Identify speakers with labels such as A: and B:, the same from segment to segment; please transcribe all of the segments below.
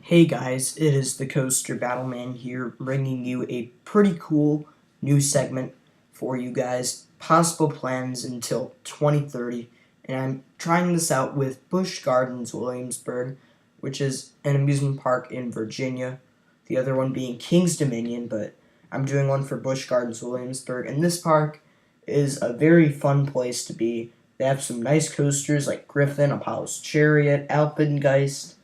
A: Hey guys, it is the Coaster Battleman here, bringing you a pretty cool new segment for you guys, Possible Plans until 2030, and I'm trying this out with Busch Gardens Williamsburg, which is an amusement park in Virginia, the other one being King's Dominion, but I'm doing one for Busch Gardens Williamsburg, and this park is a very fun place to be. They have some nice coasters like Griffin, Apollo's Chariot, Alpengeist,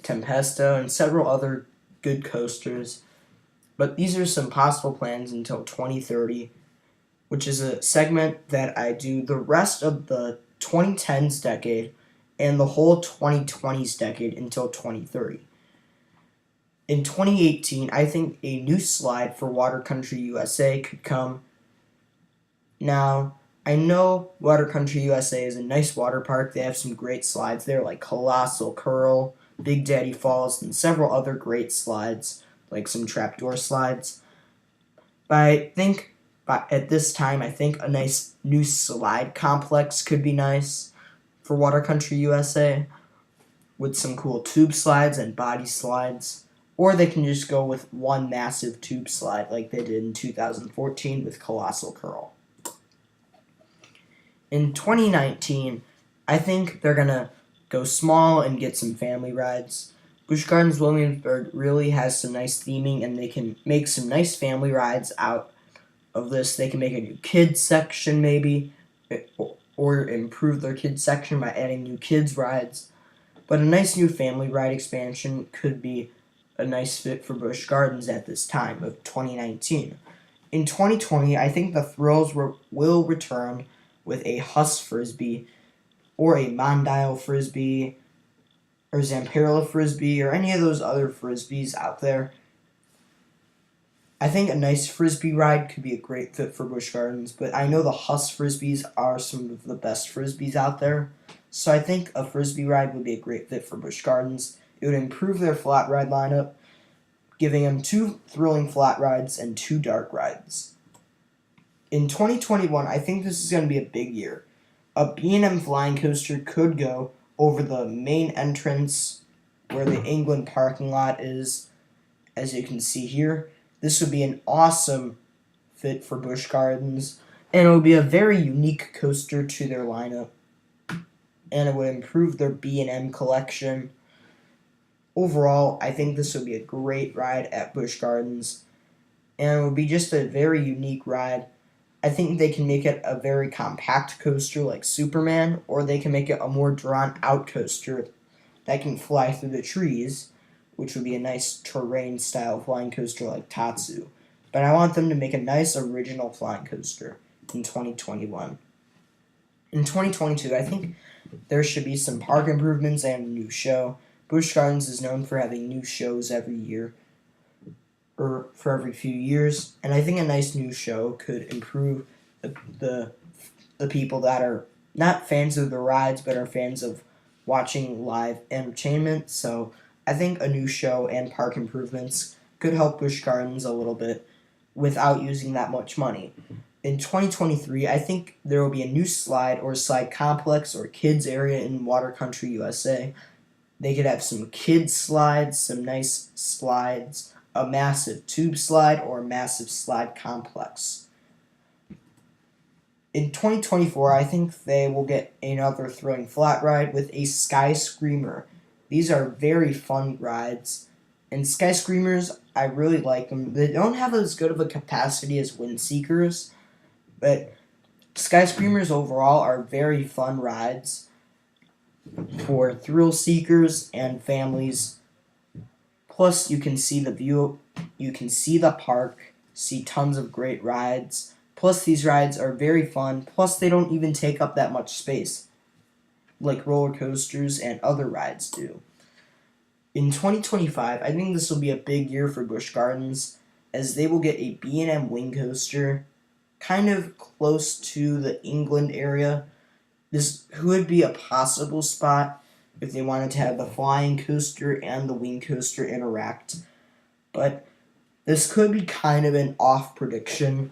A: Tempesta, and several other good coasters. But these are some possible plans until 2030, which is a segment that I do the rest of the 2010s decade and the whole 2020s decade until 2030. In 2018, I think a new slide for Water Country USA could come. Now, I know Water Country USA is a nice water park. They have some great slides there like Colossal Curl, Big Daddy Falls, and several other great slides, like some trapdoor slides. But I think at this time, I think a nice new slide complex could be nice for Water Country USA with some cool tube slides and body slides. Or they can just go with one massive tube slide like they did in 2014 with Colossal Curl. In 2019, I think they're going to go small and get some family rides. Busch Gardens Williamsburg really has some nice theming, and they can make some nice family rides out of this. They can make a new kids section maybe, or improve their kids section by adding new kids rides. But a nice new family ride expansion could be a nice fit for Busch Gardens at this time of 2019. In 2020, I think the thrills will return with a Huss Frisbee, or a Mondial Frisbee, or Zamperla Frisbee, or any of those other Frisbees out there. I think a nice Frisbee ride could be a great fit for Busch Gardens, but I know the Huss Frisbees are some of the best Frisbees out there, so I think a Frisbee ride would be a great fit for Busch Gardens. It would improve their flat ride lineup, giving them 2 thrilling flat rides and 2 dark rides. In 2021, I think this is going to be a big year. A B&M flying coaster could go over the main entrance where the England parking lot is, as you can see here. This would be an awesome fit for Busch Gardens, and it would be a very unique coaster to their lineup, and it would improve their B&M collection. Overall, I think this would be a great ride at Busch Gardens, and it would be just a very unique ride. I think they can make it a very compact coaster like Superman, or they can make it a more drawn-out coaster that can fly through the trees, which would be a nice terrain-style flying coaster like Tatsu. But I want them to make a nice original flying coaster in 2021. In 2022, I think there should be some park improvements and a new show. Busch Gardens is known for having new shows every year, or for every few years, and I think a nice new show could improve the people that are not fans of the rides but are fans of watching live entertainment. So I think a new show and park improvements could help Busch Gardens a little bit without using that much money. In 2023, I think there will be a new slide or slide complex or kids area in Water Country USA. They could have some kids slides, some nice slides, a massive tube slide, or a massive slide complex. In 2024, I think they will get another thrilling flat ride with a Sky Screamer. These are very fun rides, and Sky Screamers, I really like them. They don't have as good of a capacity as Wind Seekers, but Sky Screamers overall are very fun rides for thrill seekers and families. Plus, you can see the view, you can see the park, see tons of great rides. Plus, these rides are very fun. Plus, they don't even take up that much space, like roller coasters and other rides do. In 2025, I think this will be a big year for Busch Gardens, as they will get a B&M wing coaster, kind of close to the England area. This could be a possible spot if they wanted to have the flying coaster and the wing coaster interact. But this could be kind of an off prediction,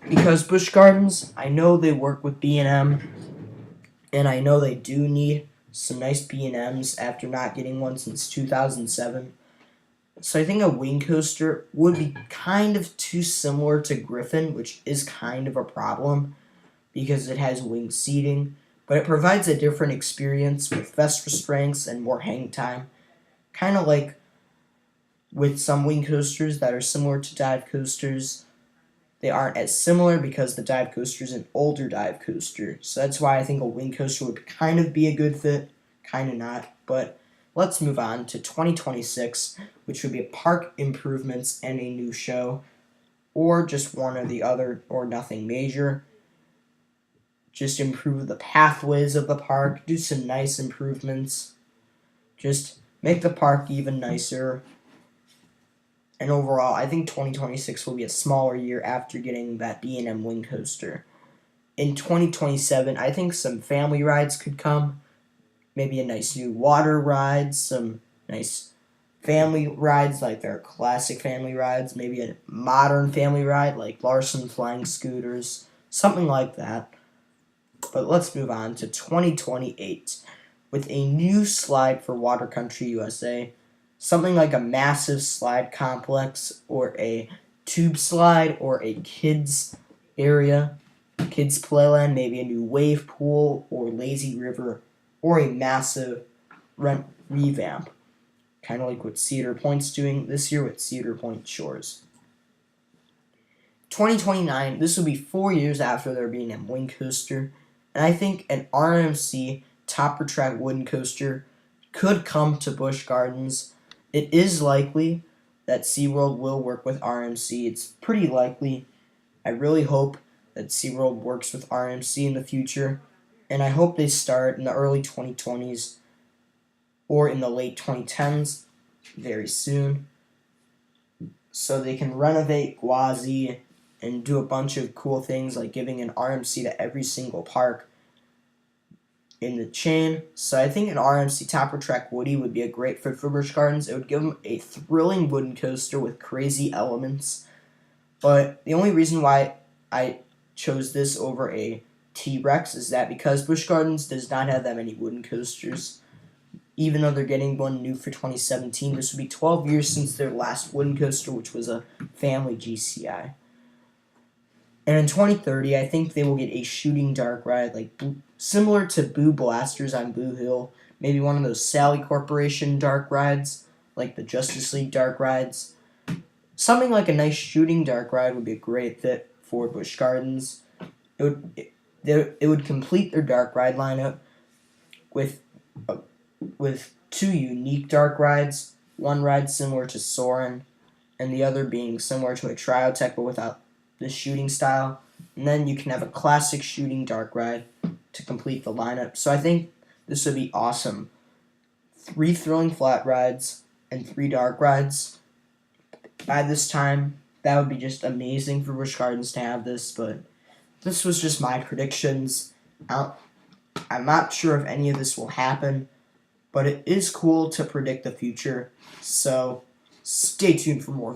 A: because Busch Gardens, I know they work with B&M, and I know they do need some nice B&Ms after not getting one since 2007. So I think a wing coaster would be kind of too similar to Griffin, which is kind of a problem because it has wing seating, but it provides a different experience with vest restraints and more hang time. Kind of like with some wing coasters that are similar to dive coasters. They aren't as similar because the dive coaster is an older dive coaster. So that's why I think a wing coaster would kind of be a good fit, kind of not. But let's move on to 2026, which would be park improvements and a new show, or just one or the other, or nothing major. Just improve the pathways of the park, do some nice improvements, just make the park even nicer. And overall, I think 2026 will be a smaller year after getting that B&M wing coaster. In 2027, I think some family rides could come. Maybe a nice new water ride, some nice family rides like their classic family rides, maybe a modern family ride like Larson Flying Scooters, something like that. But let's move on to 2028 with a new slide for Water Country USA. Something like a massive slide complex or a tube slide or a kids area, kids playland, maybe a new wave pool or lazy river or a massive revamp. Kind of like what Cedar Point's doing this year with Cedar Point Shores. 2029, this will be 4 years after there being a wing coaster, and I think an RMC Topper Track wooden coaster could come to Busch Gardens. It is likely that SeaWorld will work with RMC. It's pretty likely. I really hope that SeaWorld works with RMC in the future, and I hope they start in the early 2020s or in the late 2010s very soon so they can renovate Gwazi and do a bunch of cool things like giving an RMC to every single park in the chain. So I think an RMC Topper Track Woody would be a great fit for Busch Gardens. It would give them a thrilling wooden coaster with crazy elements. But the only reason why I chose this over a T-Rex is that because Busch Gardens does not have that many wooden coasters. Even though they're getting one new for 2017, this would be 12 years since their last wooden coaster, which was a family GCI. And in 2030, I think they will get a shooting dark ride, like similar to Boo Blasters on Boo Hill. Maybe one of those Sally Corporation dark rides, like the Justice League dark rides. Something like a nice shooting dark ride would be a great fit for Busch Gardens. It would complete their dark ride lineup with two unique dark rides. One ride similar to Soarin', and the other being similar to a Triotech but without the shooting style, and then you can have a classic shooting dark ride to complete the lineup. So I think this would be awesome. 3 thrilling flat rides and 3 dark rides. By this time, that would be just amazing for Busch Gardens to have this, but this was just my predictions. I'm not sure if any of this will happen, but it is cool to predict the future, so stay tuned for more videos.